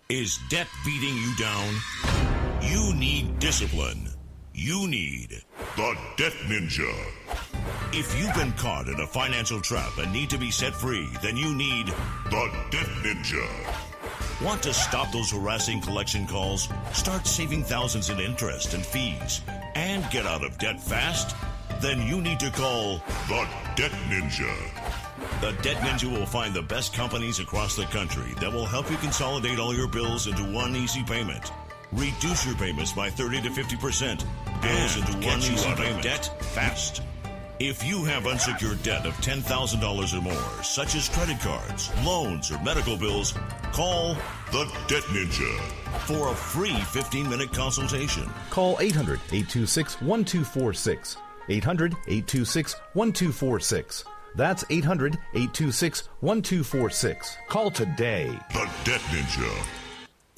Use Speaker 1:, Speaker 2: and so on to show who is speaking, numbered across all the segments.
Speaker 1: Is debt beating you down? You need discipline. You need the Debt Ninja. If you've been caught in a financial trap and need to be set free, then you need the Debt Ninja. Want to stop those harassing collection calls, start saving thousands in interest and fees, and get out of debt fast? Then you need to call the Debt Ninja. The Debt Ninja will find the best companies across the country that will help you consolidate all your bills into one easy payment. Reduce your payments by 30 to 50%. Bills into one easy payment. Debt fast. If you have unsecured debt of $10,000 or more, such as credit cards, loans, or medical bills, call the Debt Ninja for a free 15-minute consultation.
Speaker 2: Call 800-826-1246. 800-826-1246. That's 800-826-1246. Call today.
Speaker 1: The Debt Ninja.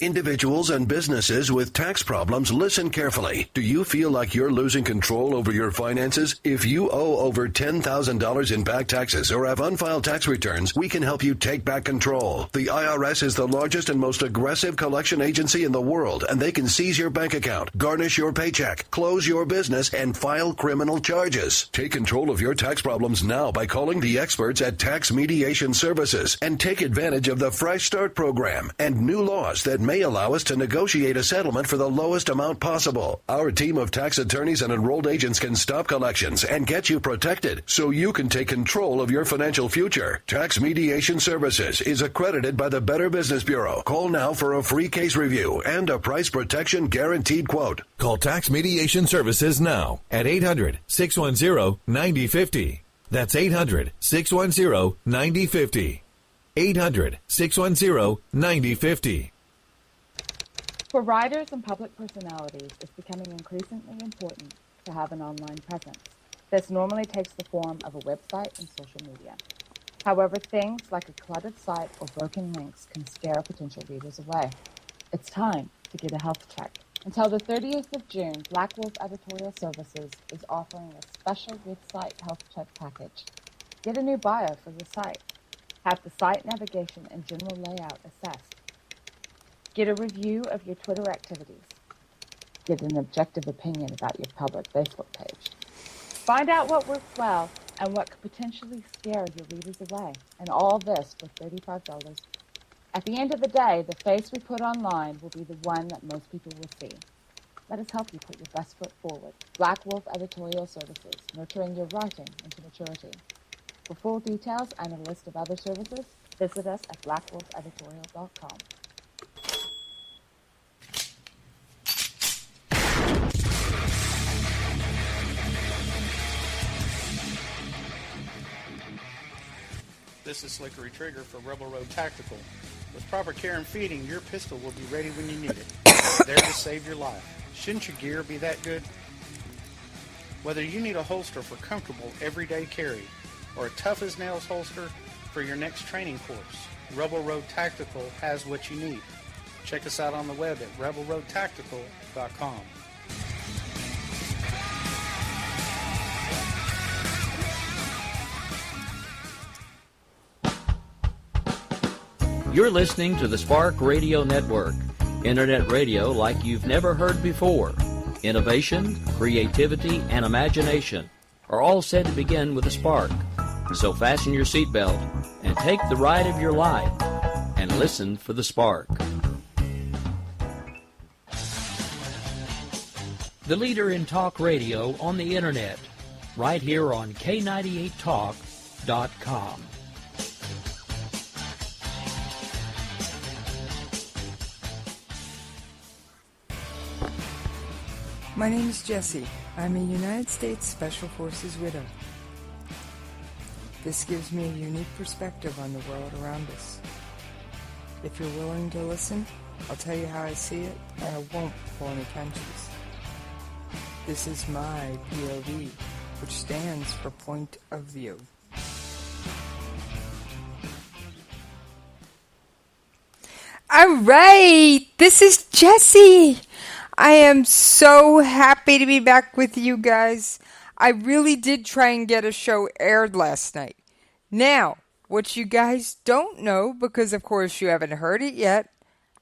Speaker 3: Individuals and businesses with tax problems, listen carefully. Do you feel like you're losing control over your finances? If you owe over $10,000 in back taxes or have unfiled tax returns, we can help you take back control. The IRS is the largest and most aggressive collection agency in the world, and they can seize your bank account, garnish your paycheck, close your business, and file criminal charges. Take control of your tax problems now by calling the experts at Tax Mediation Services and take advantage of the Fresh Start program and new laws that may allow us to negotiate a settlement for the lowest amount possible. Our team of tax attorneys and enrolled agents can stop collections and get you protected so you can take control of your financial future. Tax Mediation Services is accredited by the Better Business Bureau. Call now for a free case review and a price protection guaranteed quote.
Speaker 4: Call Tax Mediation Services now at 800-610-9050. That's 800-610-9050. 800-610-9050.
Speaker 5: For writers and public personalities, it's becoming increasingly important to have an online presence. This normally takes the form of a website and social media. However, things like a cluttered site or broken links can scare potential readers away. It's time to get a health check. Until the 30th of June, Black Wolf Editorial Services is offering a special website health check package. Get a new bio for your site. Have the site navigation and general layout assessed. Get a review of your Twitter activities. Get an objective opinion about your public Facebook page. Find out what works well and what could potentially scare your readers away. And all this for $35. At the end of the day, the face we put online will be the one that most people will see. Let us help you put your best foot forward. Black Wolf Editorial Services, nurturing your writing into maturity. For full details and a list of other services, visit us at blackwolfeditorial.com.
Speaker 6: This is Slickery Trigger for Rebel Road Tactical. With proper care and feeding, your pistol will be ready when you need it. There to save your life. Shouldn't your gear be that good? Whether you need a holster for comfortable everyday carry or a tough-as-nails holster for your next training course, Rebel Road Tactical has what you need. Check us out on the web at rebelroadtactical.com.
Speaker 7: You're listening to the Spark Radio Network, internet radio like you've never heard before. Innovation, creativity, and imagination are all said to begin with a spark. So fasten your seatbelt and take the ride of your life and listen for the spark. The leader in talk radio on the internet, right here on K98Talk.com.
Speaker 8: My name is Jessie. I'm a United States Special Forces widow. This gives me a unique perspective on the world around us. If you're willing to listen, I'll tell you how I see it, and I won't pull any punches. This is my POV, which stands for Point of View. All right, this is Jessie. I am so happy to be back with you guys. I really did try and get a show aired last night. Now, what you guys don't know, because of course you haven't heard it yet,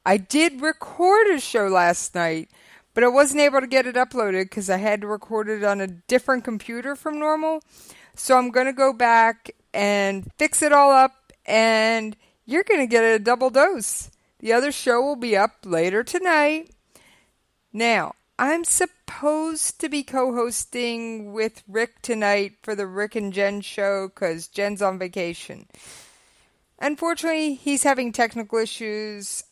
Speaker 8: I did record a show last night, but I wasn't able to get it uploaded because I had to record it on a different computer from normal. So I'm going to go back and fix it all up, and you're going to get a double dose. The other show will be up later tonight. Now, I'm supposed to be co-hosting with Rick tonight for the Rick and Jen show because Jen's on vacation. Unfortunately, he's having technical issues.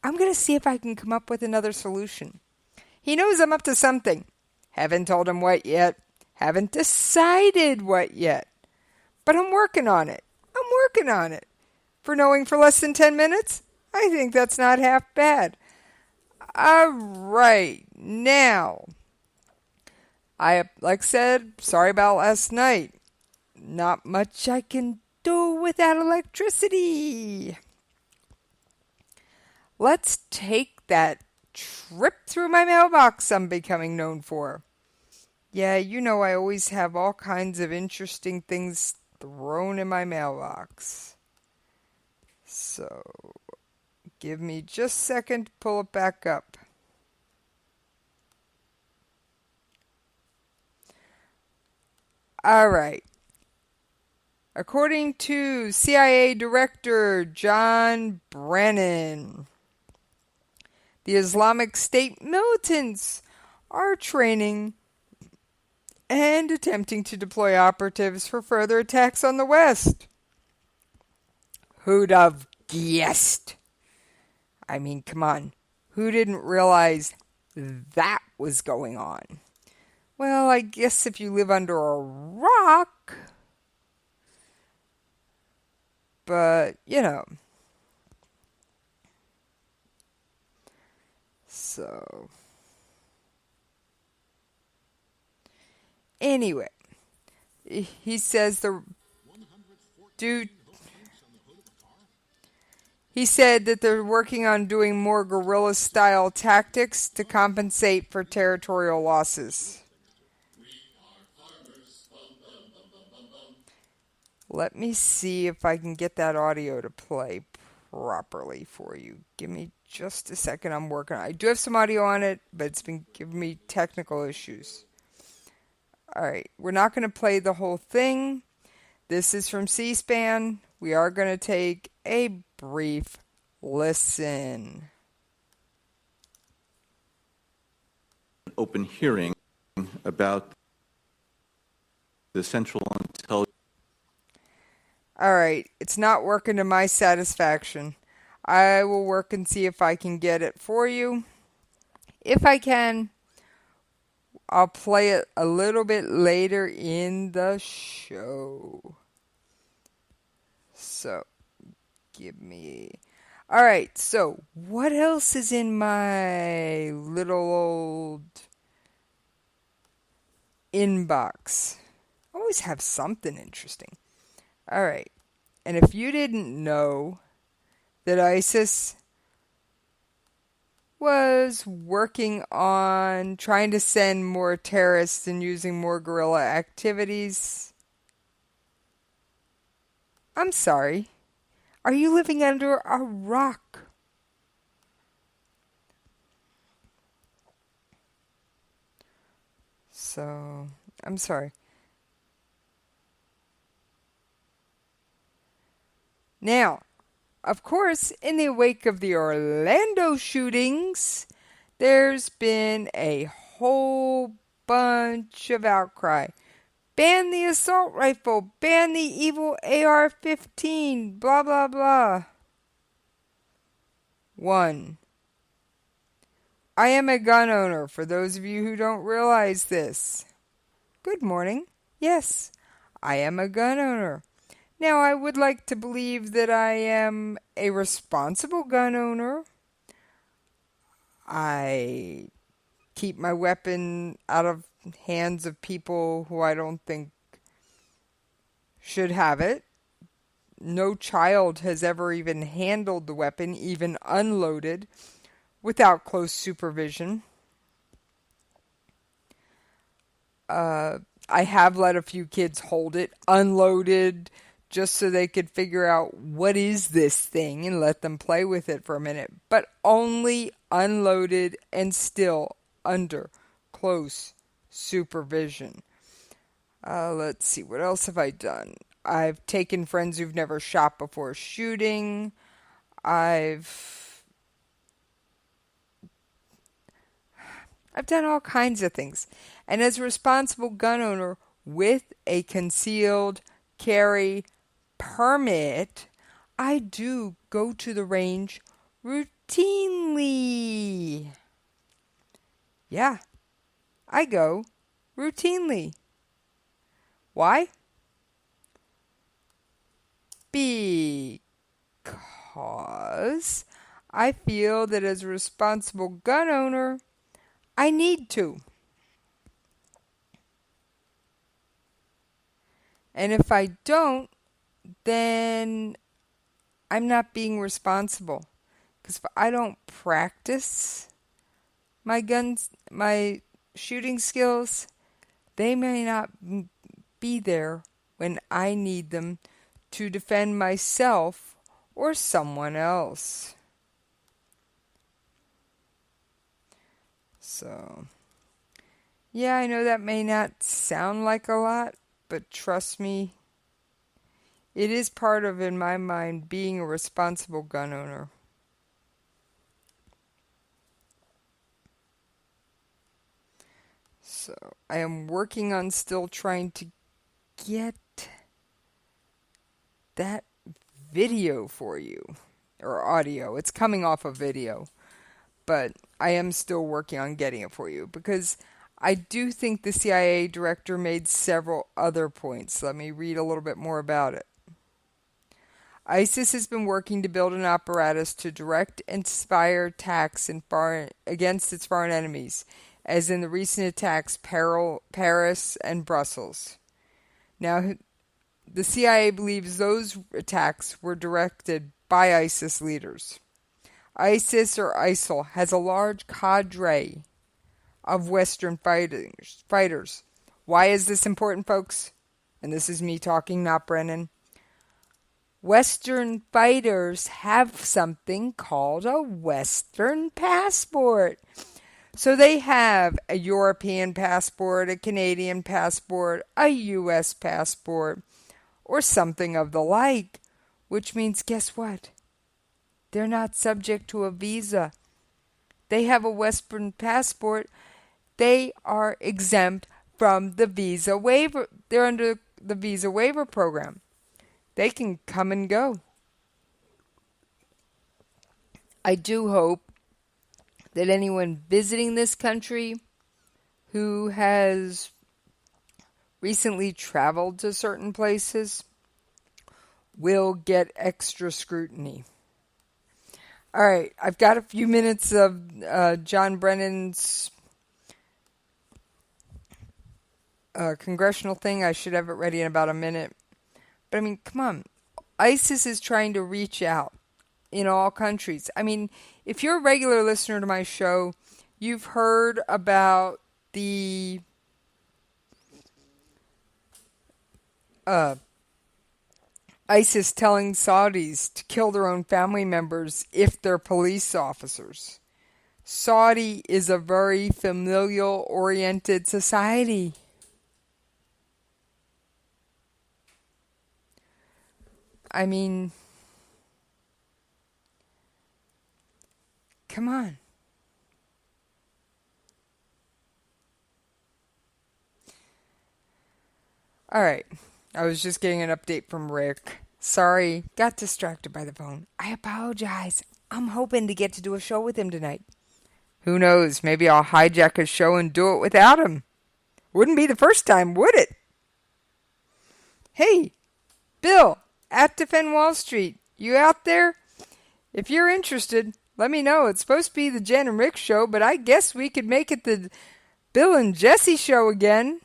Speaker 8: I'm going to see if I can come up with another solution. He knows I'm up to something. Haven't told him what yet. Haven't decided what yet. But I'm working on it. For knowing for less than 10 minutes, I think that's not half bad. All right. Now, like I said, sorry about last night. Not much I can do without electricity. Let's take that trip through my mailbox I'm becoming known for. Yeah, you know I always have all kinds of interesting things thrown in my mailbox. So, give me just a second to pull it back up. All right. According to CIA Director John Brennan, the Islamic State militants are training and attempting to deploy operatives for further attacks on the West. Who'd have guessed? I mean, come on. Who didn't realize that was going on? Well, I guess if you live under a rock. But, you know. So. Anyway. He says He said that they're working on doing more guerrilla-style tactics to compensate for territorial losses. Let me see if I can get that audio to play properly for you. Give me just a second. I'm working on it. I do have some audio on it, but it's been giving me technical issues. All right. We're not going to play the whole thing. This is from C-SPAN. We are going to take a brief listen.
Speaker 9: Open hearing about the Central Intelligence.
Speaker 8: All right, it's not working to my satisfaction. I will work and see if I can get it for you. If I can, I'll play it a little bit later in the show. So, give me... All right, so what else is in my little old inbox? I always have something interesting. All right, and if you didn't know that ISIS was working on trying to send more terrorists and using more guerrilla activities, I'm sorry. Are you living under a rock? So, I'm sorry. Now, of course, in the wake of the Orlando shootings, there's been a whole bunch of outcry. Ban the assault rifle, ban the evil AR-15, blah, blah, blah. 1. I am a gun owner, for those of you who don't realize this. Good morning. Yes, I am a gun owner. Now, I would like to believe that I am a responsible gun owner. I keep my weapon out of hands of people who I don't think should have it. No child has ever even handled the weapon, even unloaded, without close supervision. I have let a few kids hold it unloaded, just so they could figure out what is this thing and let them play with it for a minute, but only unloaded and still under close supervision. Let's see, what else have I done? I've taken friends who've never shot before shooting. I've done all kinds of things. And as a responsible gun owner with a concealed carry permit, I do go to the range routinely. Yeah, I go routinely. Why? Because I feel that as a responsible gun owner, I need to. And if I don't, then I'm not being responsible. Because if I don't practice my shooting skills, they may not be there when I need them to defend myself or someone else. So, yeah, I know that may not sound like a lot, but trust me, it is part of, in my mind, being a responsible gun owner. So, I am working on still trying to get that video for you, or audio. It's coming off a video, but I am still working on getting it for you, because I do think the CIA director made several other points. Let me read a little bit more about it. ISIS has been working to build an apparatus to direct and inspire attacks against its foreign enemies, as in the recent attacks Paris and Brussels. Now, the CIA believes those attacks were directed by ISIS leaders. ISIS or ISIL has a large cadre of Western fighters. Why is this important, folks? And this is me talking, not Brennan. Western fighters have something called a Western passport. So they have a European passport, a Canadian passport, a U.S. passport, or something of the like, which means, guess what? They're not subject to a visa. They have a Western passport. They are exempt from the visa waiver. They're under the visa waiver program. They can come and go. I do hope that anyone visiting this country who has recently traveled to certain places will get extra scrutiny. All right, I've got a few minutes of John Brennan's congressional thing. I should have it ready in about a minute. But I mean, come on. ISIS is trying to reach out in all countries. I mean, if you're a regular listener to my show, you've heard about the ISIS telling Saudis to kill their own family members if they're police officers. Saudi is a very familial-oriented society. I mean, come on. All right. I was just getting an update from Rick. Sorry, got distracted by the phone. I apologize. I'm hoping to get to do a show with him tonight. Who knows? Maybe I'll hijack a show and do it without him. Wouldn't be the first time, would it? Hey, Bill, at Defend Wall Street, you out there? If you're interested, let me know. It's supposed to be the Jen and Rick show, but I guess we could make it the Bill and Jessie show again.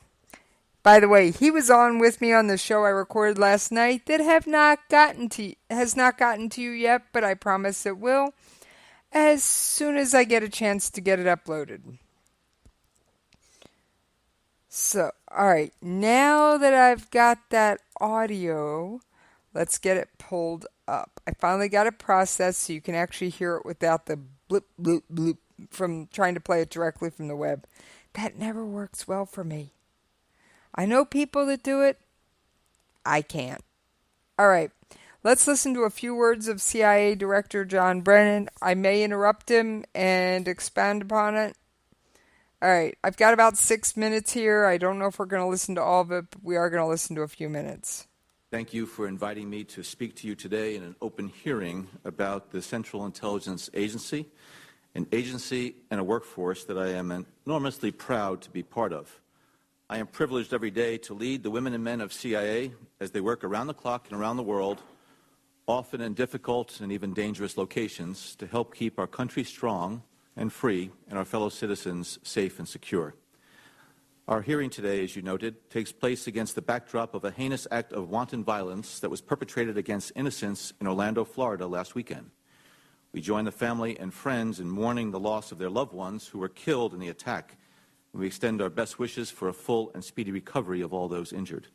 Speaker 8: By the way, he was on with me on the show I recorded last night that has not gotten to you yet, but I promise it will as soon as I get a chance to get it uploaded. So, all right, now that I've got that audio, Let's get it pulled up. I finally got it processed so you can actually hear it without the bloop, bloop, bloop from trying to play it directly from the web. That never works well for me. I know people that do it. I can't. All right. Let's listen to a few words of CIA Director John Brennan. I may interrupt him and expand upon it. All right. I've got about 6 minutes here. I don't know if we're going to listen to all of it, but we are going to listen to a few minutes.
Speaker 9: Thank you for inviting me to speak to you today in an open hearing about the Central Intelligence Agency, an agency and a workforce that I am enormously proud to be part of. I am privileged every day to lead the women and men of CIA as they work around the clock and around the world, often in difficult and even dangerous locations, to help keep our country strong and free and our fellow citizens safe and secure. Our hearing today, as you noted, takes place against the backdrop of a heinous act of wanton violence that was perpetrated against innocents in Orlando, Florida last weekend. We join the family and friends in mourning the loss of their loved ones who were killed in the attack, and we extend our best wishes for a full and speedy recovery of all those injured.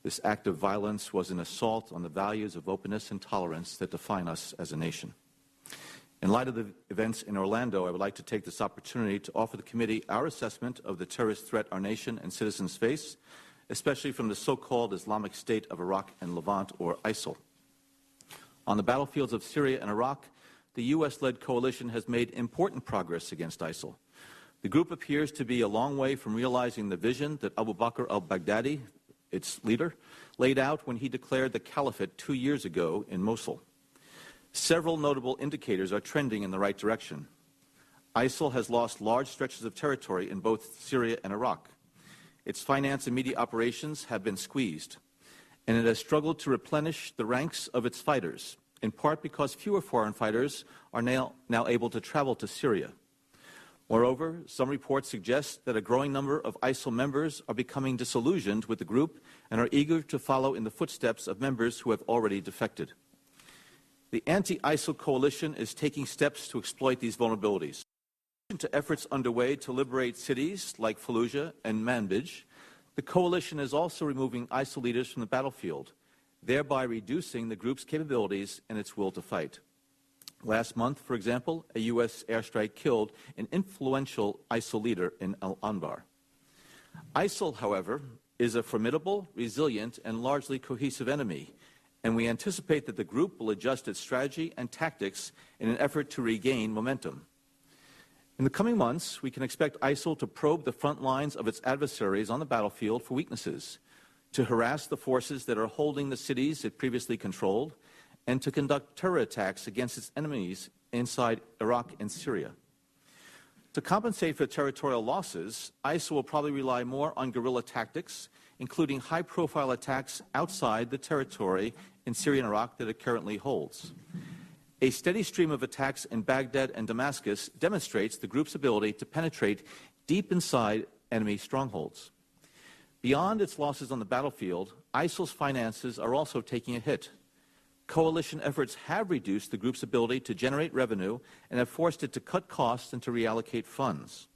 Speaker 9: This act of violence was an assault on the values of openness and tolerance that define us as a nation. In light of the events in Orlando, I would like to take this opportunity to offer the committee our assessment of the terrorist threat our nation and citizens face, especially from the so-called Islamic State of Iraq and Levant, or ISIL. On the battlefields of Syria and Iraq, the U.S.-led coalition has made important progress against ISIL. The group appears to be a long way from realizing the vision that Abu Bakr al-Baghdadi, its leader, laid out when he declared the caliphate 2 years ago in Mosul. Several notable indicators are trending in the right direction. ISIL has lost large stretches of territory in both Syria and Iraq. Its finance and media operations have been squeezed, and it has struggled to replenish the ranks of its fighters, in part because fewer foreign fighters are now able to travel to Syria. Moreover, some reports suggest that a growing number of ISIL members are becoming disillusioned with the group and are eager to follow in the footsteps of members who have already defected. The anti-ISIL coalition is taking steps to exploit these vulnerabilities. In addition to efforts underway to liberate cities like Fallujah and Manbij, the coalition is also removing ISIL leaders from the battlefield, thereby reducing the group's capabilities and its will to fight. Last month, for example, a U.S. airstrike killed an influential ISIL leader in Al-Anbar. ISIL, however, is a formidable, resilient, and largely cohesive enemy, and we anticipate that the group will adjust its strategy and tactics in an effort to regain momentum. In the coming months, we can expect ISIL to probe the front lines of its adversaries on the battlefield for weaknesses, to harass the forces that are holding the cities it previously controlled, and to conduct terror attacks against its enemies inside Iraq and Syria. To compensate for territorial losses, ISIL will probably rely more on guerrilla tactics, including high-profile attacks outside the territory in Syria and Iraq that it currently holds. A steady stream of attacks in Baghdad and Damascus demonstrates the group's ability to penetrate deep inside enemy strongholds. Beyond its losses on the battlefield, ISIL's finances are also taking a hit. Coalition efforts have reduced the group's ability to generate revenue and have forced it to cut costs and to reallocate funds.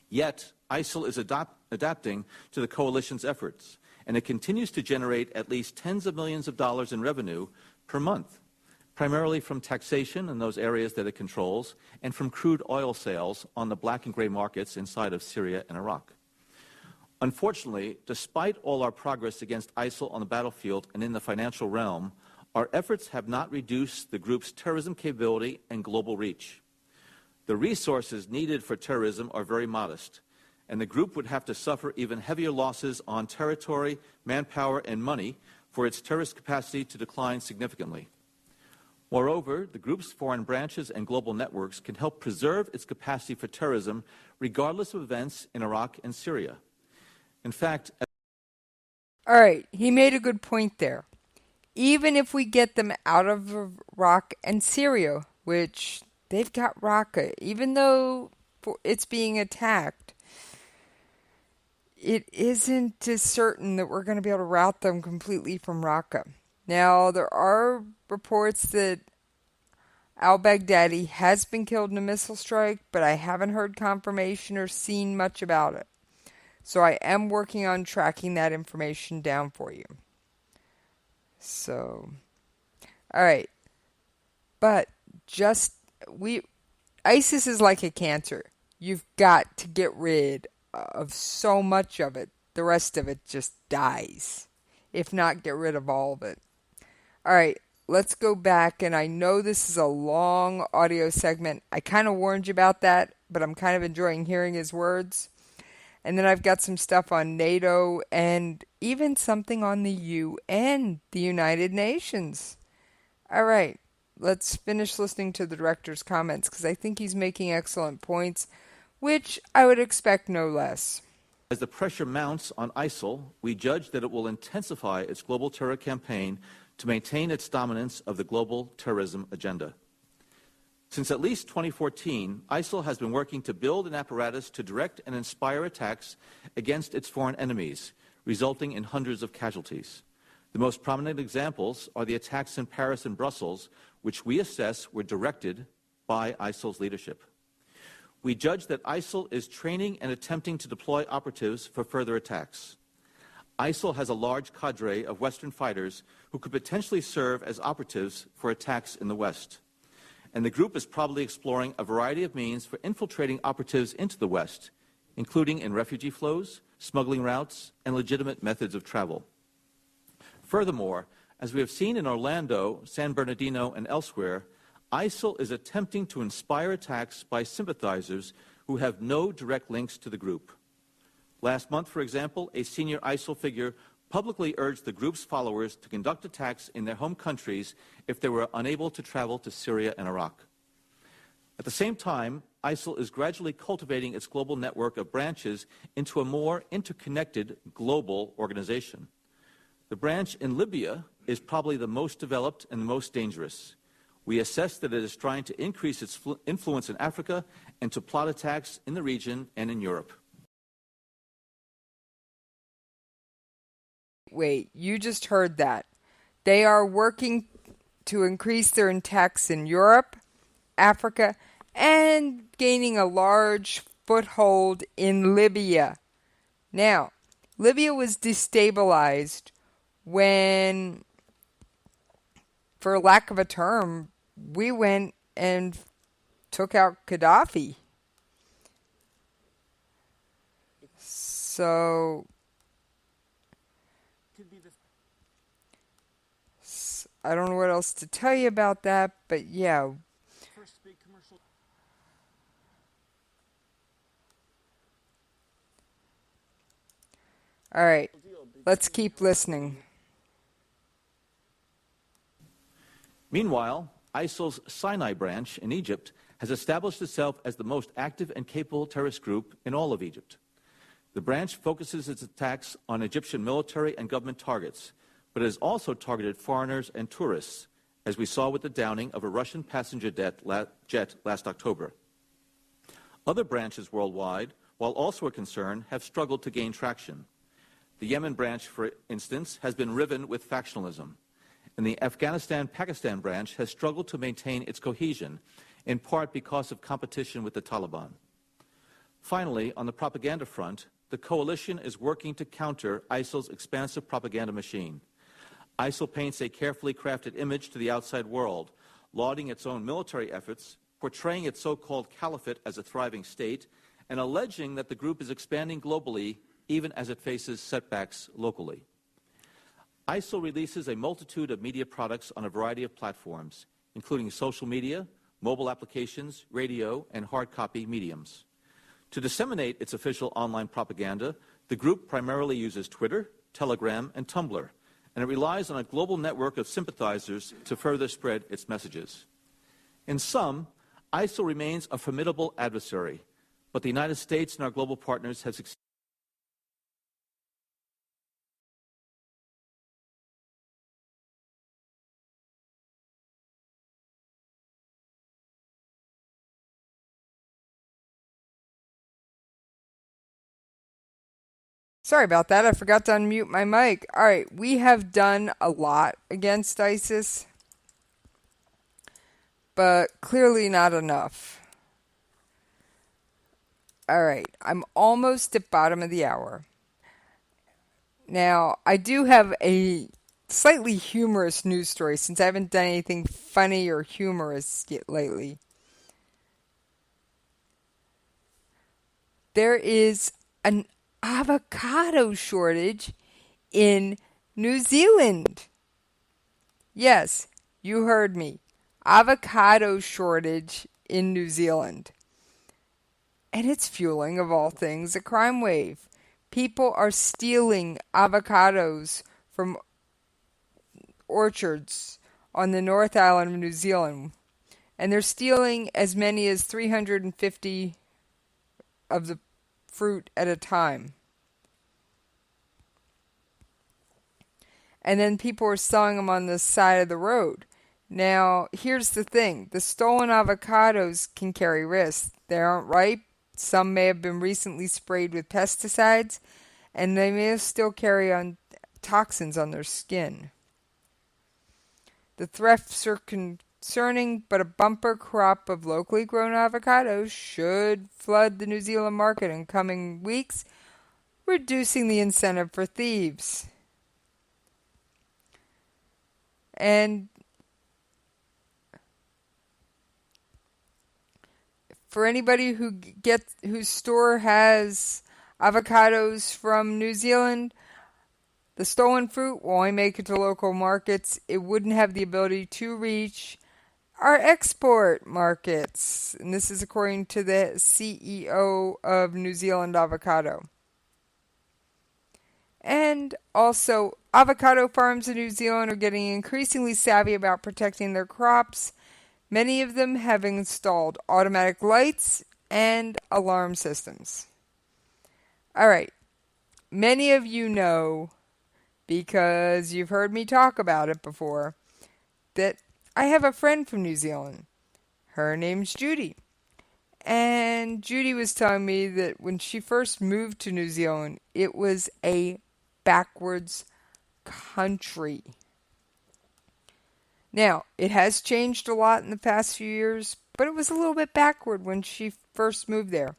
Speaker 9: Yet, ISIL is adapting to the coalition's efforts, and it continues to generate at least tens of millions of dollars in revenue per month, primarily from taxation in those areas that it controls and from crude oil sales on the black and gray markets inside of Syria and Iraq. Unfortunately, despite all our progress against ISIL on the battlefield and in the financial realm, our efforts have not reduced the group's terrorism capability and global reach. The resources needed for terrorism are very modest, and the group would have to suffer even heavier losses on territory, manpower, and money for its terrorist capacity to decline significantly. Moreover, the group's foreign branches and global networks can help preserve its capacity for terrorism regardless of events in Iraq and Syria. In fact,
Speaker 8: all right, he made a good point there. Even if we get them out of Iraq and Syria, which they've got Raqqa, even though it's being attacked, it isn't as certain that we're going to be able to rout them completely from Raqqa. Now, there are reports that al-Baghdadi has been killed in a missile strike, but I haven't heard confirmation or seen much about it. So I am working on tracking that information down for you. So, all right. But ISIS is like a cancer. You've got to get rid of so much of it. The rest of it just dies. If not, get rid of all of it. All right, let's go back. And I know this is a long audio segment. I kind of warned you about that, but I'm kind of enjoying hearing his words. And then I've got some stuff on NATO and even something on the UN, the United Nations. All right, let's finish listening to the director's comments because I think he's making excellent points, which I would expect no less.
Speaker 9: As the pressure mounts on ISIL, we judge that it will intensify its global terror campaign to maintain its dominance of the global terrorism agenda. Since at least 2014, ISIL has been working to build an apparatus to direct and inspire attacks against its foreign enemies, resulting in hundreds of casualties. The most prominent examples are the attacks in Paris and Brussels, which we assess were directed by ISIL's leadership. We judge that ISIL is training and attempting to deploy operatives for further attacks. ISIL has a large cadre of Western fighters who could potentially serve as operatives for attacks in the West. And the group is probably exploring a variety of means for infiltrating operatives into the West, including in refugee flows, smuggling routes, and legitimate methods of travel. Furthermore, as we have seen in Orlando, San Bernardino, and elsewhere, ISIL is attempting to inspire attacks by sympathizers who have no direct links to the group. Last month, for example, a senior ISIL figure publicly urged the group's followers to conduct attacks in their home countries if they were unable to travel to Syria and Iraq. At the same time, ISIL is gradually cultivating its global network of branches into a more interconnected global organization. The branch in Libya is probably the most developed and the most dangerous. We assess that it is trying to increase its influence in Africa and to plot attacks in the region and in Europe.
Speaker 8: Wait, you just heard that. They are working to increase their attacks in Europe, Africa, and gaining a large foothold in Libya. Now, Libya was destabilized when, for lack of a term, we went and took out Gaddafi. So I don't know what else to tell you about that, but yeah. All right, let's keep listening.
Speaker 9: Meanwhile, ISIL's Sinai branch in Egypt has established itself as the most active and capable terrorist group in all of Egypt. The branch focuses its attacks on Egyptian military and government targets, but has also targeted foreigners and tourists, as we saw with the downing of a Russian passenger jet last October. Other branches worldwide, while also a concern, have struggled to gain traction. The Yemen branch, for instance, has been riven with factionalism, and the Afghanistan-Pakistan branch has struggled to maintain its cohesion, in part because of competition with the Taliban. Finally, on the propaganda front, the coalition is working to counter ISIL's expansive propaganda machine. ISIL paints a carefully crafted image to the outside world, lauding its own military efforts, portraying its so-called caliphate as a thriving state, and alleging that the group is expanding globally even as it faces setbacks locally. ISIL releases a multitude of media products on a variety of platforms, including social media, mobile applications, radio, and hard copy mediums. To disseminate its official online propaganda, the group primarily uses Twitter, Telegram, and Tumblr, and it relies on a global network of sympathizers to further spread its messages. In sum, ISIL remains a formidable adversary, but the United States and our global partners have succeeded.
Speaker 8: Sorry about that. I forgot to unmute my mic. All right, we have done a lot against ISIS, but clearly not enough. All right, I'm almost at bottom of the hour. Now, I do have a slightly humorous news story, since I haven't done anything funny or humorous yet lately. There is an avocado shortage in New Zealand. Yes, you heard me. Avocado shortage in New Zealand. And it's fueling, of all things, a crime wave. People are stealing avocados from orchards on the North Island of New Zealand. And they're stealing as many as 350 of the fruit at a time. And then people are selling them on the side of the road. Now, here's the thing. The stolen avocados can carry risks. They aren't ripe. Some may have been recently sprayed with pesticides, and they may still carry on toxins on their skin. The thefts are concerning, but a bumper crop of locally grown avocados should flood the New Zealand market in coming weeks, reducing the incentive for thieves. And for anybody whose store has avocados from New Zealand, the stolen fruit will only make it to local markets. It wouldn't have the ability to reach our export markets. And this is according to the CEO of New Zealand Avocado. And also, avocado farms in New Zealand are getting increasingly savvy about protecting their crops. Many of them have installed automatic lights and alarm systems. All right. Many of you know, because you've heard me talk about it before, that I have a friend from New Zealand. Her name's Judy. And Judy was telling me that when she first moved to New Zealand, it was a backwards country. Now, it has changed a lot in the past few years, but it was a little bit backward when she first moved there.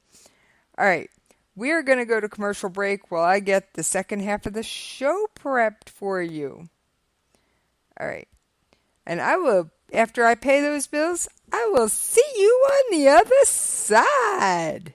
Speaker 8: All right, we're going to go to commercial break while I get the second half of the show prepped for you. All right, and I will, after I pay those bills, I will see you on the other side.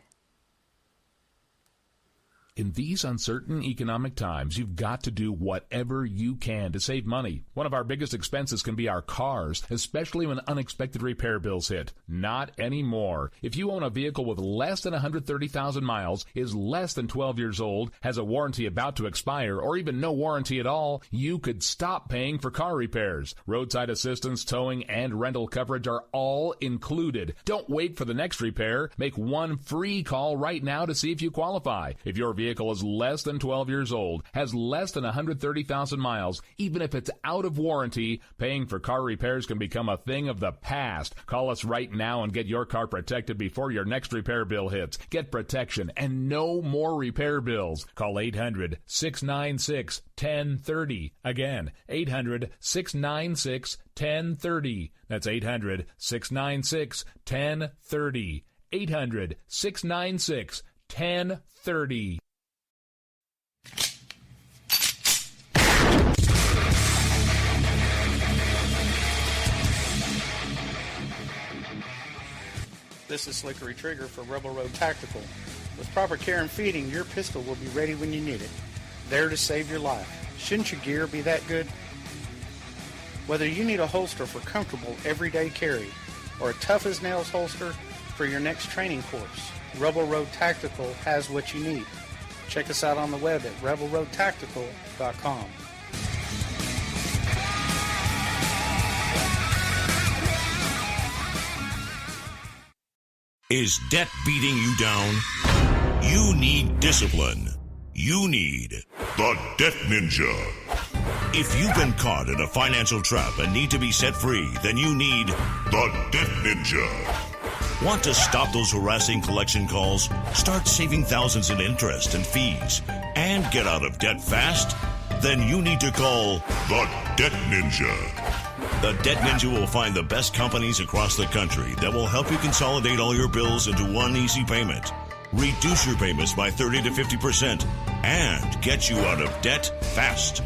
Speaker 10: In these uncertain economic times, you've got to do whatever you can to save money. One of our biggest expenses can be our cars, especially when unexpected repair bills hit. Not anymore. If you own a vehicle with less than 130,000 miles, is less than 12 years old, has a warranty about to expire, or even no warranty at all, you could stop paying for car repairs. Roadside assistance, towing, and rental coverage are all included. Don't wait for the next repair. Make one free call right now to see if you qualify. If your vehicle is less than 12 years old, has less than 130,000 miles, even if it's out of warranty, paying for car repairs can become a thing of the past. Call us right now and get your car protected before your next repair bill hits. Get protection and no more repair bills. Call 800-696-1030. Again, 800-696-1030. That's 800-696-1030. 800-696-1030.
Speaker 6: This is Slickery Trigger for Rebel Road Tactical. With proper care and feeding, your pistol will be ready when you need it, there to save your life. Shouldn't your gear be that good? Whether you need a holster for comfortable everyday carry or a tough-as-nails holster for your next training course, Rebel Road Tactical has what you need. Check us out on the web at rebelroadtactical.com.
Speaker 1: Is debt beating you down? You need discipline. You need the Debt Ninja. If you've been caught in a financial trap and need to be set free, then you need the Debt Ninja. Want to stop those harassing collection calls, start saving thousands in interest and fees, and get out of debt fast? Then you need to call the Debt Ninja. The Debt Ninja will find the best companies across the country that will help you consolidate all your bills into one easy payment, reduce your payments by 30 to 50%, and get you out of debt fast.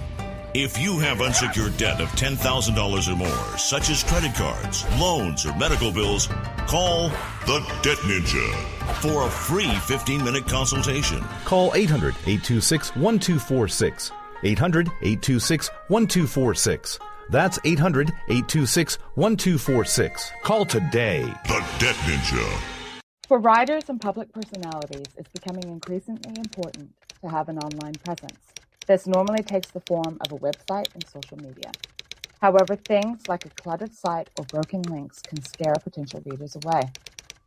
Speaker 1: If you have unsecured debt of $10,000 or more, such as credit cards, loans, or medical bills, call the Debt Ninja for a free 15-minute consultation.
Speaker 2: Call 800-826-1246. 800-826-1246. That's 800-826-1246. Call today.
Speaker 1: The Debt Ninja.
Speaker 5: For writers and public personalities, it's becoming increasingly important to have an online presence. This normally takes the form of a website and social media. However, things like a cluttered site or broken links can scare potential readers away.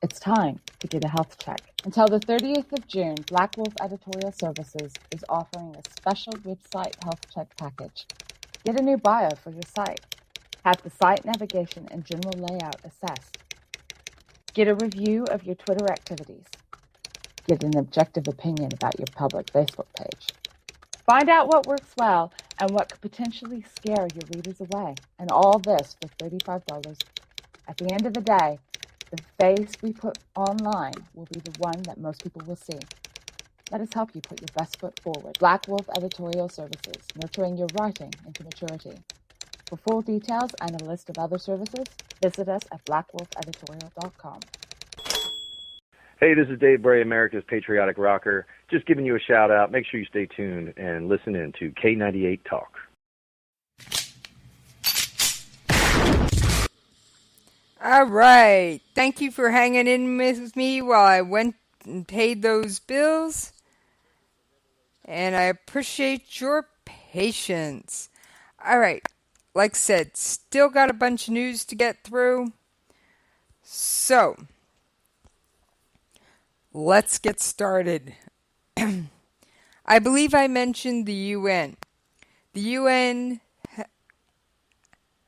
Speaker 5: It's time to get a health check. Until the 30th of June, Black Wolf Editorial Services is offering a special website health check package. Get a new bio for your site. Have the site navigation and general layout assessed. Get a review of your Twitter activities. Get an objective opinion about your public Facebook page. Find out what works well and what could potentially scare your readers away. And all this for $35. At the end of the day, the face we put online will be the one that most people will see. Let us help you put your best foot forward. Black Wolf Editorial Services, nurturing your writing into maturity. For full details and a list of other services, visit us at blackwolfeditorial.com.
Speaker 11: Hey, this is Dave Bray, America's Patriotic Rocker. Just giving you a shout out. Make sure you stay tuned and listen in to K98 Talk.
Speaker 8: All right. Thank you for hanging in with me while I went and paid those bills. And I appreciate your patience. All right. Like I said, still got a bunch of news to get through. So, let's get started. I believe I mentioned the UN. A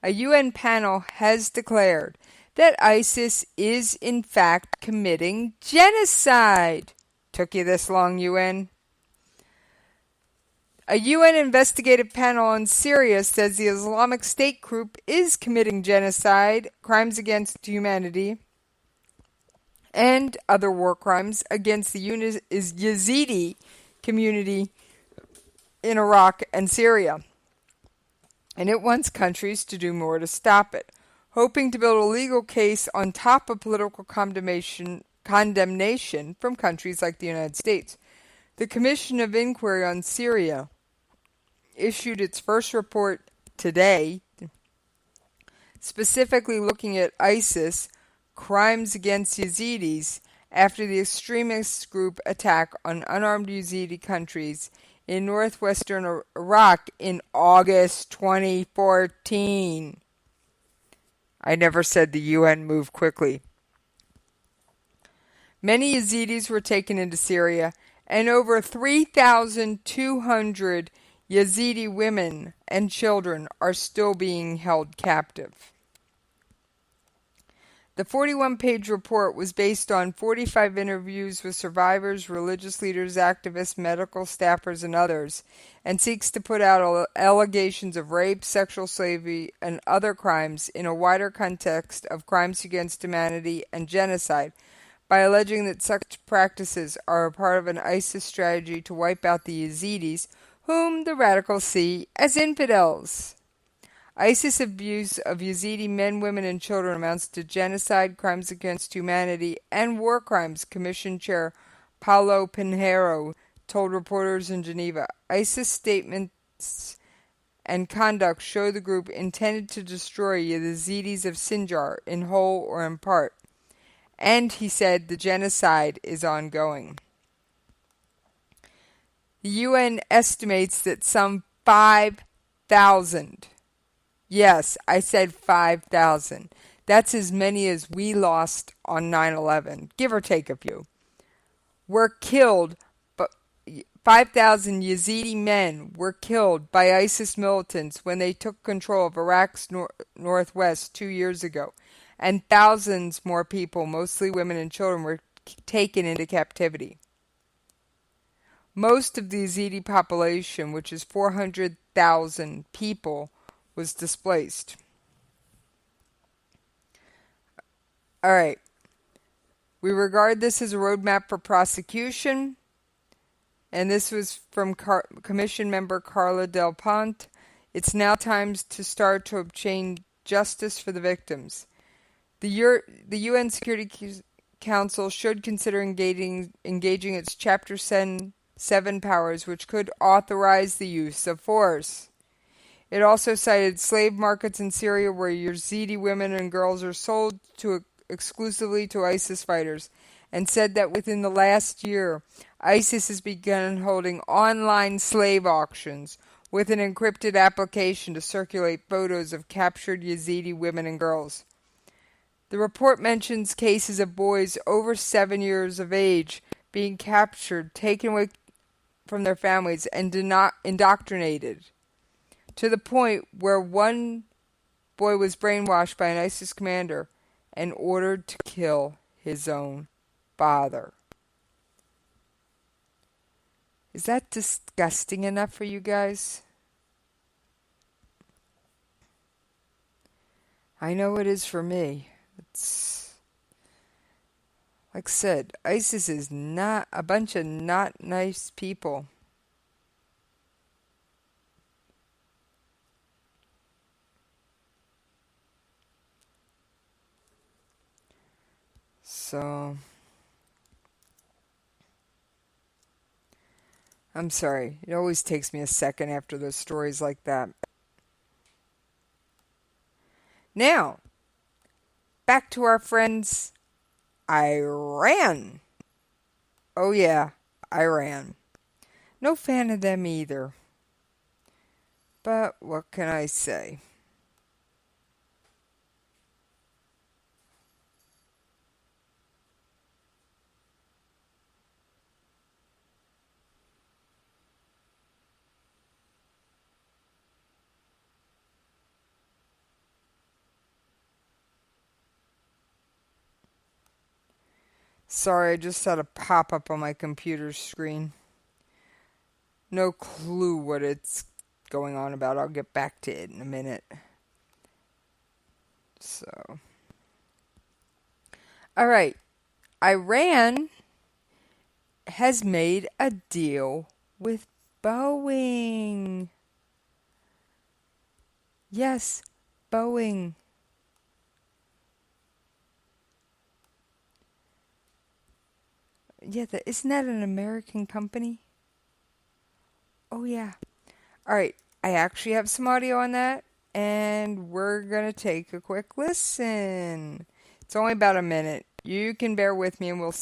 Speaker 8: UN panel has declared that ISIS is in fact committing genocide. Took you this long, UN? A UN investigative panel on Syria says the Islamic State group is committing genocide, crimes against humanity, and other war crimes against the Yazidi community in Iraq and Syria. And it wants countries to do more to stop it, hoping to build a legal case on top of political condemnation from countries like the United States. The Commission of Inquiry on Syria issued its first report today, specifically looking at ISIS, crimes against Yazidis, after the extremist group attack on unarmed Yazidi countries in northwestern Iraq in August 2014. I never said the UN moved quickly. Many Yazidis were taken into Syria, and over 3,200 Yazidi women and children are still being held captive. The 41-page report was based on 45 interviews with survivors, religious leaders, activists, medical staffers, and others, and seeks to put out allegations of rape, sexual slavery, and other crimes in a wider context of crimes against humanity and genocide, by alleging that such practices are a part of an ISIS strategy to wipe out the Yazidis, whom the radicals see as infidels. ISIS abuse of Yazidi men, women, and children amounts to genocide, crimes against humanity, and war crimes, Commission Chair Paulo Pinheiro told reporters in Geneva. ISIS statements and conduct show the group intended to destroy Yazidis of Sinjar in whole or in part. And he said the genocide is ongoing. The UN estimates that some 5,000, yes, I said 5,000, that's as many as we lost on 9/11, give or take a few, were killed. But 5,000 Yazidi men were killed by ISIS militants when they took control of Iraq's northwest 2 years ago. And thousands more people, mostly women and children, were taken into captivity. Most of the Yazidi population, which is 400,000 people, was displaced. All right. We regard this as a roadmap for prosecution, and this was from Commission member Carla Del Ponte. It's now time to start to obtain justice for the victims. The UN Security Council should consider engaging its Chapter 7 powers, which could authorize the use of force. It also cited slave markets in Syria where Yazidi women and girls are sold exclusively to ISIS fighters, and said that within the last year, ISIS has begun holding online slave auctions with an encrypted application to circulate photos of captured Yazidi women and girls. The report mentions cases of boys over 7 years of age being captured, taken away from their families, and indoctrinated, to the point where one boy was brainwashed by an ISIS commander and ordered to kill his own father. Is that disgusting enough for you guys? I know it is for me. It's like I said, ISIS is not a bunch of not nice people. So, I'm sorry. It always takes me a second after those stories like that. Now, back to our friends, Iran. Oh yeah, Iran. No fan of them either. But what can I say? Sorry, I just had a pop-up on my computer screen. No clue what it's going on about. I'll get back to it in a minute. So, alright. Iran has made a deal with Boeing. Yes, Boeing. Yeah, isn't that an American company? Oh, yeah. All right, I actually have some audio on that, and we're going to take a quick listen. It's only about a minute. You can bear with me, and we'll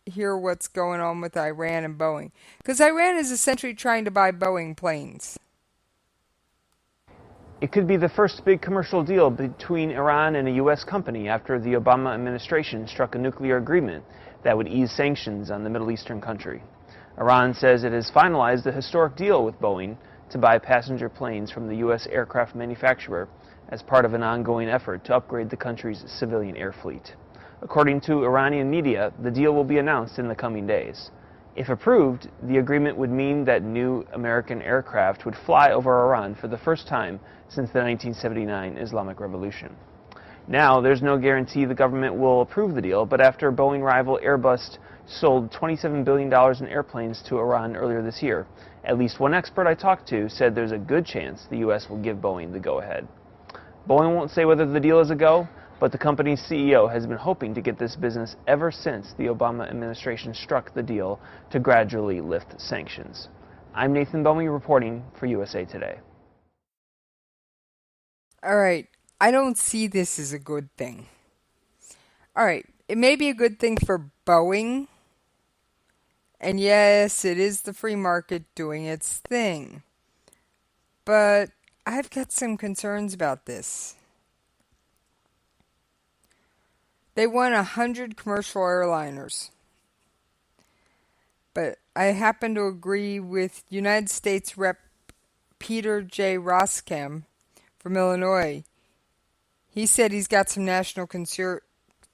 Speaker 8: hear what's going on with Iran and Boeing. Because Iran is essentially trying to buy Boeing planes.
Speaker 12: It could be the first big commercial deal between Iran and a U.S. company after the Obama administration struck a nuclear agreement that would ease sanctions on the Middle Eastern country. Iran says it has finalized a historic deal with Boeing to buy passenger planes from the U.S. aircraft manufacturer as part of an ongoing effort to upgrade the country's civilian air fleet. According to Iranian media, the deal will be announced in the coming days. If approved, the agreement would mean that new American aircraft would fly over Iran for the first time since the 1979 Islamic Revolution. Now, there's no guarantee the government will approve the deal, but after Boeing rival Airbus sold $27 billion in airplanes to Iran earlier this year, at least one expert I talked to said there's a good chance the U.S. will give Boeing the go-ahead. Boeing won't say whether the deal is a go, but the company's CEO has been hoping to get this business ever since the Obama administration struck the deal to gradually lift sanctions. I'm Nathan Bowman reporting for USA Today.
Speaker 8: All right. I don't see this as a good thing. Alright, it may be a good thing for Boeing. And yes, it is the free market doing its thing. But I've got some concerns about this. They won 100 commercial airliners. But I happen to agree with United States Rep. Peter J. Roskam from Illinois. He said he's got some national concern.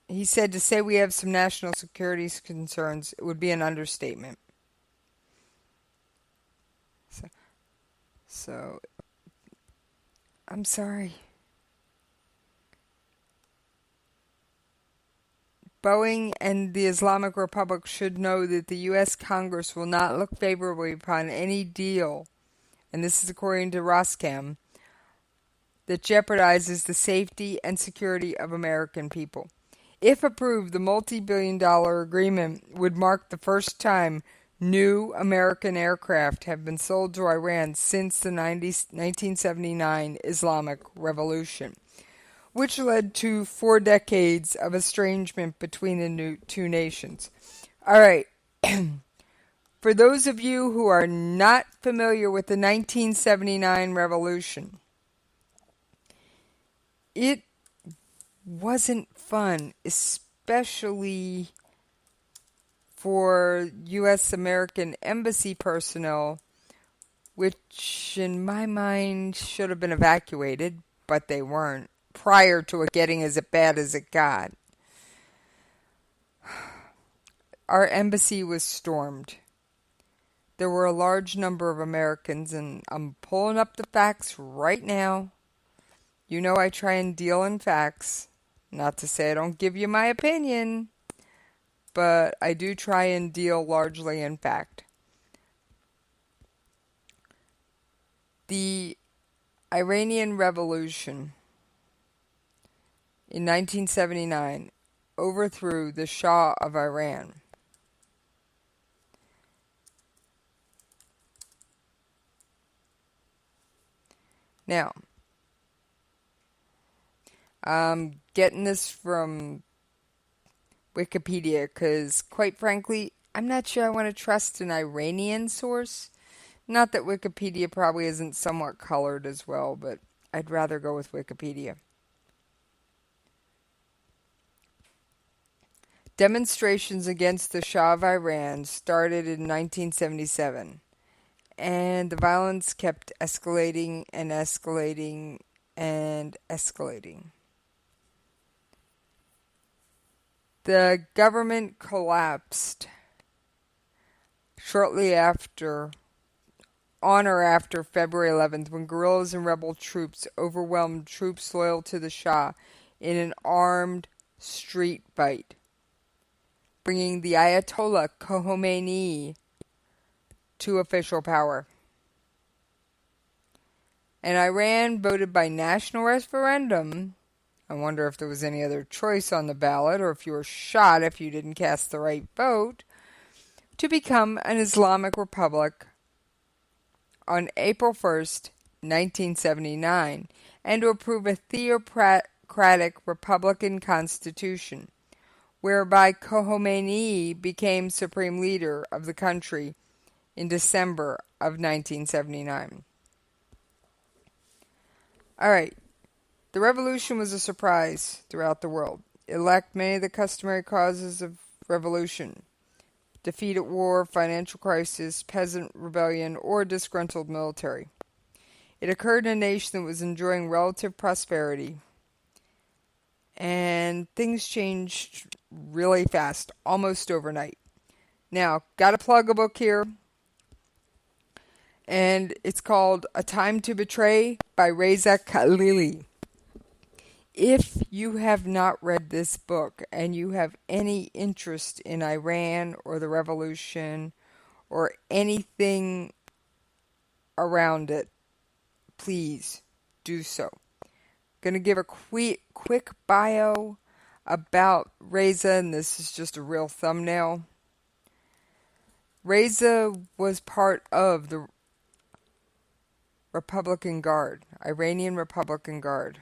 Speaker 8: He said to say we have some national security concerns, it would be an understatement. So I'm sorry. Boeing and the Islamic Republic should know that the U.S. Congress will not look favorably upon any deal, and this is according to Roskam, that jeopardizes the safety and security of American people. If approved, the multi-billion-dollar agreement would mark the first time new American aircraft have been sold to Iran since the 1979 Islamic Revolution, which led to 4 decades of estrangement between the two nations. All right. For those of you who are not familiar with the 1979 revolution, it wasn't fun, especially for U.S. American embassy personnel, which in my mind should have been evacuated, but they weren't, prior to it getting as bad as it got. Our embassy was stormed. There were a large number of Americans, and I'm pulling up the facts right now. You know I try and deal in facts. Not to say I don't give you my opinion, but I do try and deal largely in fact. The Iranian Revolution in 1979 overthrew the Shah of Iran. Now, I'm getting this from Wikipedia because, quite frankly, I'm not sure I want to trust an Iranian source. Not that Wikipedia probably isn't somewhat colored as well, but I'd rather go with Wikipedia. Demonstrations against the Shah of Iran started in 1977. And the violence kept escalating and escalating and escalating. The government collapsed shortly after, on or after February 11th, when guerrillas and rebel troops overwhelmed troops loyal to the Shah in an armed street fight, bringing the Ayatollah Khomeini to official power. And Iran voted by national referendum. I wonder if there was any other choice on the ballot, or if you were shot if you didn't cast the right vote, to become an Islamic Republic on April 1st, 1979, and to approve a theocratic Republican constitution, whereby Khomeini became supreme leader of the country in December of 1979. All right. The revolution was a surprise throughout the world. It lacked many of the customary causes of revolution: defeat at war, financial crisis, peasant rebellion, or disgruntled military. It occurred in a nation that was enjoying relative prosperity, and things changed really fast, almost overnight. Now, got to plug a book here, and it's called A Time to Betray by Reza Khalili. If you have not read this book and you have any interest in Iran or the revolution or anything around it, please do so. I'm going to give a quick bio about Reza, and this is just a real thumbnail. Reza was part of the Republican Guard, Iranian Republican Guard.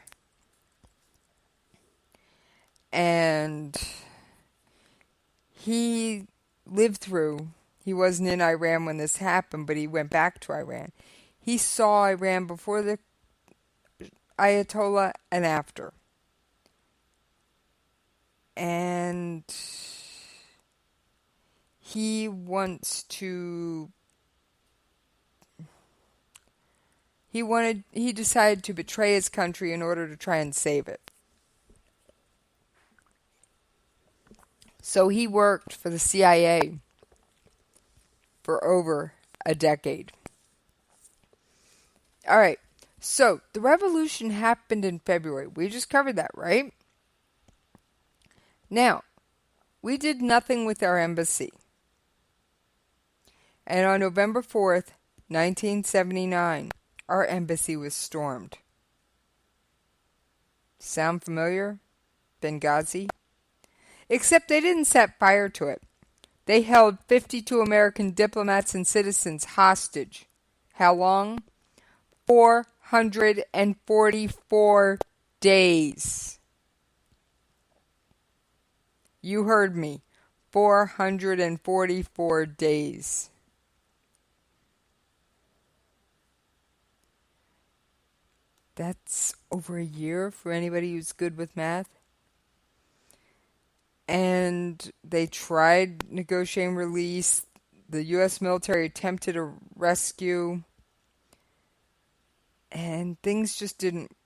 Speaker 8: And he lived through, he wasn't in Iran when this happened, but he went back to Iran. He saw Iran before the Ayatollah and after. And he decided to betray his country in order to try and save it. So he worked for the CIA for over a decade. All right. So the revolution happened in February. We just covered that, right? Now, we did nothing with our embassy. And on November 4th, 1979, our embassy was stormed. Sound familiar? Benghazi? Except they didn't set fire to it. They held 52 American diplomats and citizens hostage. How long? 444 days. You heard me. 444 days. That's over a year for anybody who's good with math. And they tried negotiating release. The U.S. military attempted a rescue. And things just didn't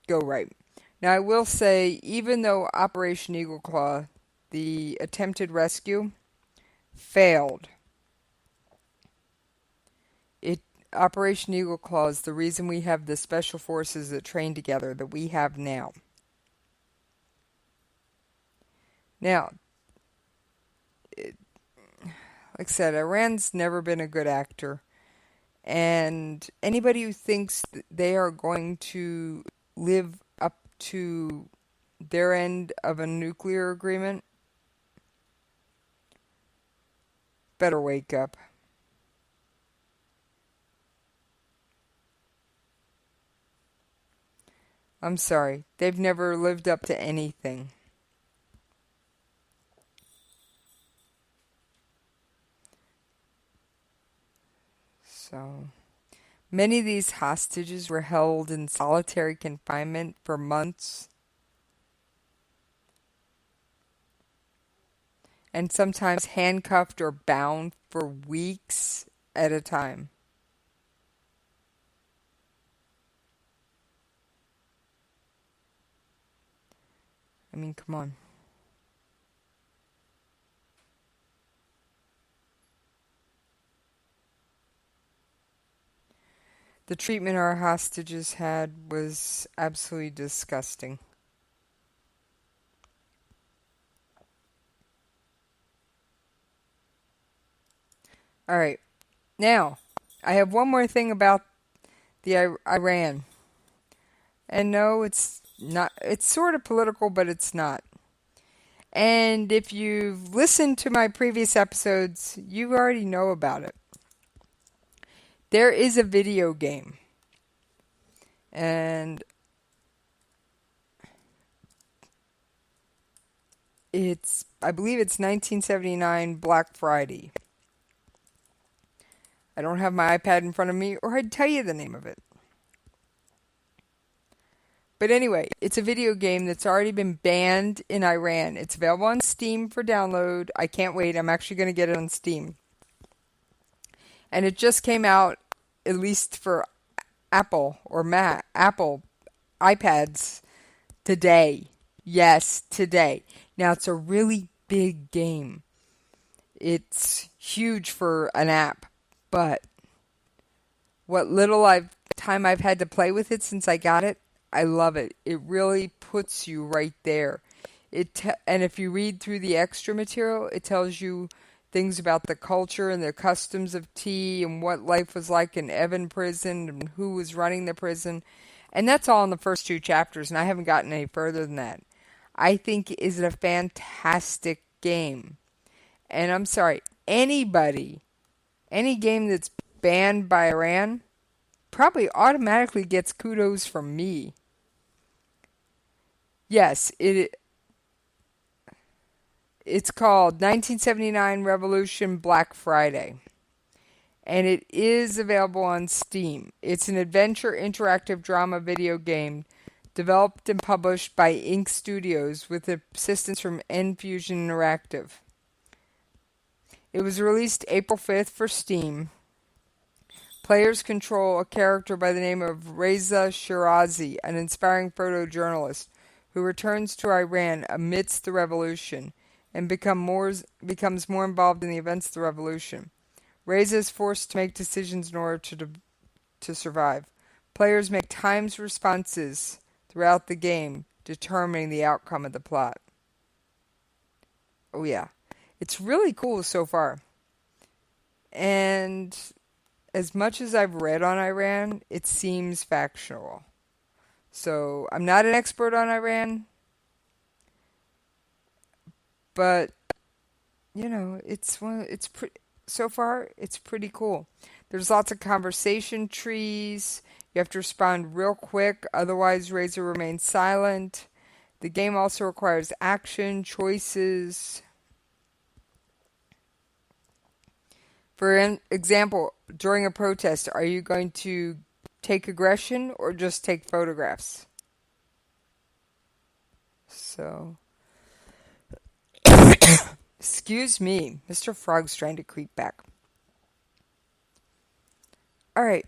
Speaker 8: go right. Now, I will say, even though Operation Eagle Claw, the attempted rescue, failed, Operation Eagle Claw is the reason we have the special forces that train together that we have now. Now, like I said, Iran's never been a good actor. And anybody who thinks that they are going to live up to their end of a nuclear agreement better wake up. I'm sorry, they've never lived up to anything. So, many of these hostages were held in solitary confinement for months. And sometimes handcuffed or bound for weeks at a time. I mean, come on. The treatment our hostages had was absolutely disgusting. All right. Now, I have one more thing about the Iran. And no, it's not. It's sort of political, but it's not. And if you've listened to my previous episodes, you already know about it. There is a video game. And I believe it's 1979 Black Friday. I don't have my iPad in front of me, or I'd tell you the name of it. But anyway, it's a video game that's already been banned in Iran. It's available on Steam for download. I can't wait. I'm actually going to get it on Steam. And it just came out, at least for Apple or Apple iPads, today. Yes, today. Now, it's a really big game. It's huge for an app. But what little time I've had to play with it since I got it, I love it. It really puts you right there. And if you read through the extra material, it tells you things about the culture and the customs of tea and what life was like in Evan prison and who was running the prison. And that's all in the first 2 chapters, and I haven't gotten any further than that. I think it is a fantastic game. And I'm sorry, any game that's banned by Iran probably automatically gets kudos from me. Yes, it's called 1979 Revolution Black Friday. And it is available on Steam. It's an adventure interactive drama video game developed and published by Ink Studios with assistance from N-Fusion Interactive. It was released April 5th for Steam. Players control a character by the name of Reza Shirazi, an inspiring photojournalist who returns to Iran amidst the revolution and becomes more involved in the events of the revolution. Reza is forced to make decisions in order to survive. Players make timed responses throughout the game, determining the outcome of the plot. Oh yeah. It's really cool so far. And as much as I've read on Iran, it seems factual. So I'm not an expert on Iran, but so far it's pretty cool. There's lots of conversation trees. You have to respond real quick, otherwise Razor remains silent. The game also requires action, choices. For example, during a protest, are you going to take aggression or just take photographs? So, excuse me, Mr. Frog's trying to creep back. All right.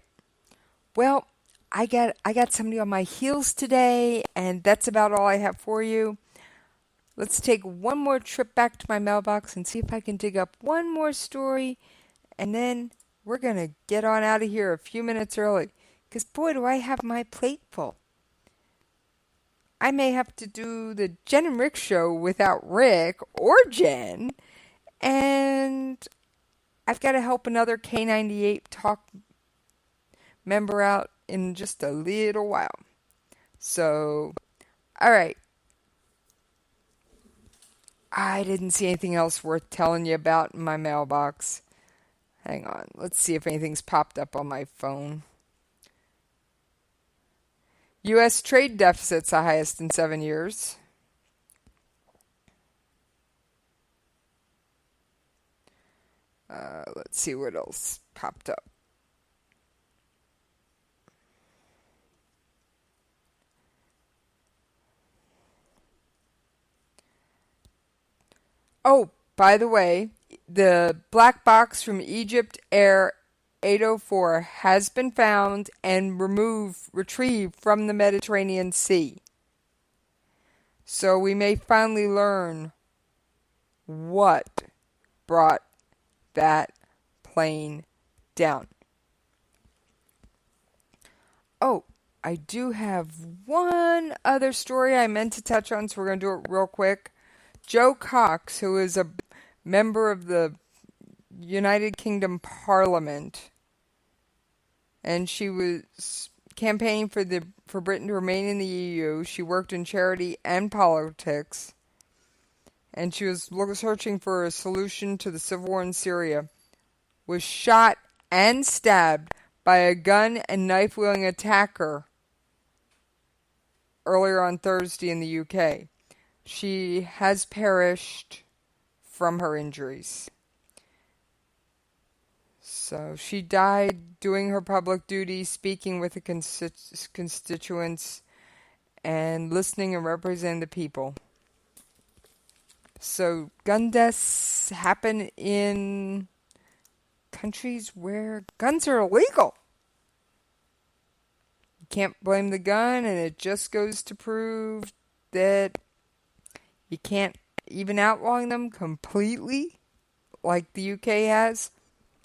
Speaker 8: Well, I got somebody on my heels today, and that's about all I have for you. Let's take one more trip back to my mailbox and see if I can dig up one more story, and then we're going to get on out of here a few minutes early, because boy, do I have my plate full. I may have to do the Jen and Rick show without Rick or Jen, and I've got to help another K98 Talk member out in just a little while. So, all right. I didn't see anything else worth telling you about in my mailbox. Hang on. Let's see if anything's popped up on my phone. U.S. trade deficit's the highest in 7 years. Let's see what else popped up. Oh, by the way, the black box from Egypt Air 804 has been found and retrieved from the Mediterranean Sea. So we may finally learn what brought that plane down. Oh, I do have one other story I meant to touch on, so we're going to do it real quick. Jo Cox, who is a member of the United Kingdom Parliament, and she was campaigning for Britain to remain in the EU. She worked in charity and politics, and she was searching for a solution to the civil war in Syria, was shot and stabbed by a gun and knife-wielding attacker earlier on Thursday in the UK. She has perished from her injuries. So she died doing her public duty, speaking with the constituents, and listening and representing the people. So gun deaths happen in countries where guns are illegal. You can't blame the gun, and it just goes to prove that you can't, even outlawing them completely, like the UK has,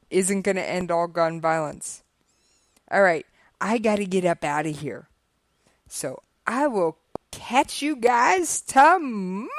Speaker 8: isn't going to end all gun violence. All right, I got to get up out of here. So I will catch you guys tomorrow!